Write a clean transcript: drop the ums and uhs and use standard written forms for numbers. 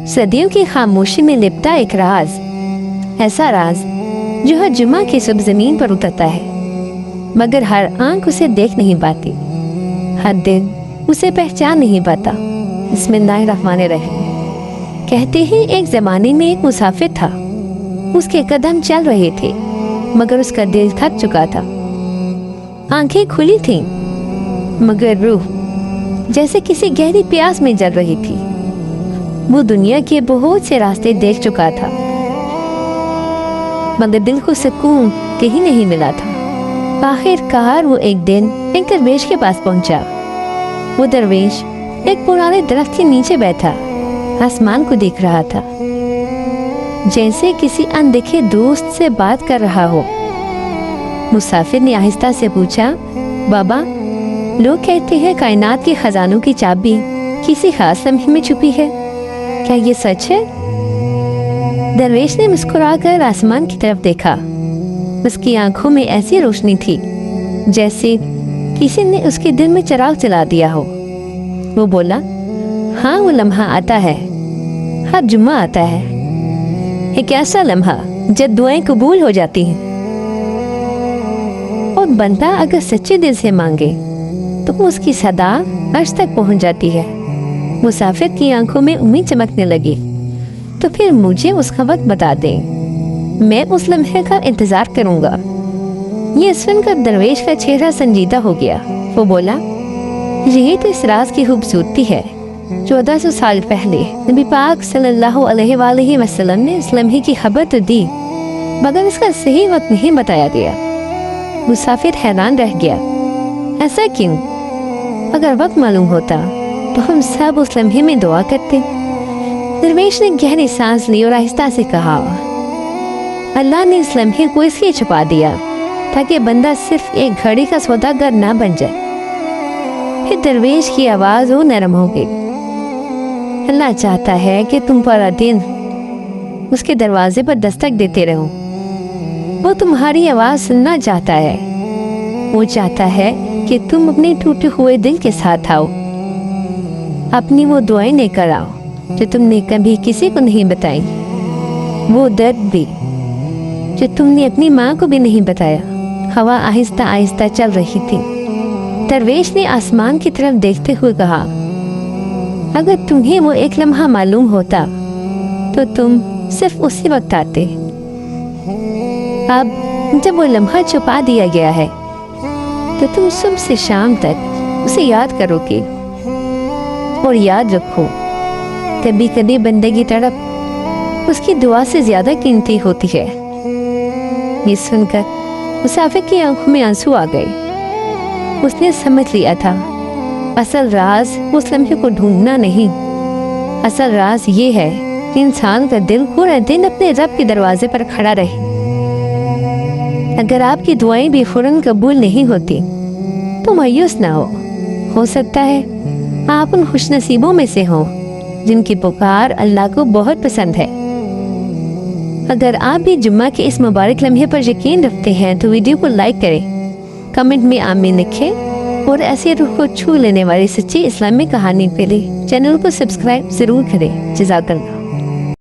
صدیوں کی خاموشی میں لپٹا ایک راز، ایسا راز جو ہر جمعہ کی صبح زمین پر اترتا ہے، مگر ہر آنکھ اسے دیکھ نہیں پاتی، ہر دل اسے پہچان نہیں پاتا۔ بسم اللہ الرحمن الرحیم۔ کہتے ہیں ایک زمانے میں ایک مسافر تھا، اس کے قدم چل رہے تھے مگر اس کا دل تھک چکا تھا۔ آنکھیں کھلی تھیں مگر روح جیسے کسی گہری پیاس میں جل رہی تھی۔ وہ دنیا کے بہت سے راستے دیکھ چکا تھا مگر دل کو سکون کہیں نہیں ملا تھا۔ آخر کار وہ ایک دن ایک درویش کے پاس پہنچا۔ وہ درویش ایک پرانے درخت کے نیچے بیٹھا آسمان کو دیکھ رہا تھا، جیسے کسی اندیکھے دوست سے بات کر رہا ہو۔ مسافر نے آہستہ سے پوچھا، بابا، لوگ کہتے ہیں کائنات کے خزانوں کی چابی کسی خاص لمحے میں چھپی ہے، کیا یہ سچ ہے؟ درویش نے مسکرا کر آسمان کی طرف دیکھا۔ اس کی آنکھوں میں ایسی روشنی تھی جیسے کسی نے اس کے دل میں چراغ جلا دیا ہو۔ وہ بولا، ہاں، وہ لمحہ آتا ہے، ہر جمعہ آتا ہے، ایک ایسا لمحہ جب دعائیں قبول ہو جاتی ہیں اور بندہ اگر سچے دل سے مانگے تو اس کی صدا عرش تک پہنچ جاتی ہے۔ مسافر کی آنکھوں میں امید چمکنے لگی۔ تو پھر مجھے اس کا وقت بتا دیں، میں اس لمحے کا انتظار کروں گا۔ یہ سن کر درویش کا چہرہ سنجیدہ ہو گیا۔ وہ بولا، یہی تو اس راز کی خوبصورتی ہے۔ 1400 سال پہلے نبی پاک صلی اللہ علیہ وآلہ وسلم نے اس لمحے کی خبر تو دی مگر اس کا صحیح وقت نہیں بتایا گیا۔ مسافر حیران رہ گیا، ایسا کیوں؟ اگر وقت معلوم ہوتا تو ہم سب اس لمحے میں دعا کرتے۔ درویش نے گہری سانس لی اور آہستہ سے کہا، اللہ نے اس لمحے کو اس لیے چھپا دیا تاکہ بندہ صرف ایک گھڑی کا سوداگر نہ بن جائے۔ پھر درویش کی آواز وہ نرم ہو گئی، اللہ چاہتا ہے کہ تم پورا دن اس کے دروازے پر دستک دیتے رہو۔ وہ تمہاری آواز سننا چاہتا ہے، وہ چاہتا ہے کہ تم اپنے ٹوٹے ہوئے دل کے ساتھ آؤ، اپنی وہ دعائیں لے کر آؤ جو تم نے کبھی کسی کو نہیں بتائی، وہ درد بھی جو تم نے اپنی ماں کو بھی نہیں بتایا۔ ہوا آہستہ آہستہ چل رہی تھی۔ درویش نے آسمان کی طرف دیکھتے ہوئے کہا، اگر تمہیں وہ ایک لمحہ معلوم ہوتا تو تم صرف اسی وقت آتے۔ اب جب وہ لمحہ چھپا دیا گیا ہے تو تم صبح سے شام تک اسے یاد کرو گے۔ اور یاد رکھو، کبھی کبھی بندگی تڑپ اس کی دعا سے زیادہ قیمتی ہوتی ہے۔ یہ سن کر مسافر کی آنکھوں میں آنسو آ گئے۔ اس نے سمجھ لیا تھا اصل راز اس لمحے کو ڈھونڈنا نہیں، اصل راز یہ ہے کہ انسان کا دل پورا دن اپنے رب کے دروازے پر کھڑا رہے۔ اگر آپ کی دعائیں بھی فوراً قبول نہیں ہوتی تو مایوس نہ ہو سکتا ہے آپ ان خوش نصیبوں میں سے ہوں جن کی پکار اللہ کو بہت پسند ہے۔ اگر آپ بھی جمعہ کے اس مبارک لمحے پر یقین رکھتے ہیں تو ویڈیو کو لائک کریں، کمنٹ میں آمین لکھیں اور ایسے روح کو چھو لینے والی سچی اسلامی کہانی کے لیے چینل کو سبسکرائب ضرور کریں۔ جزاک اللہ۔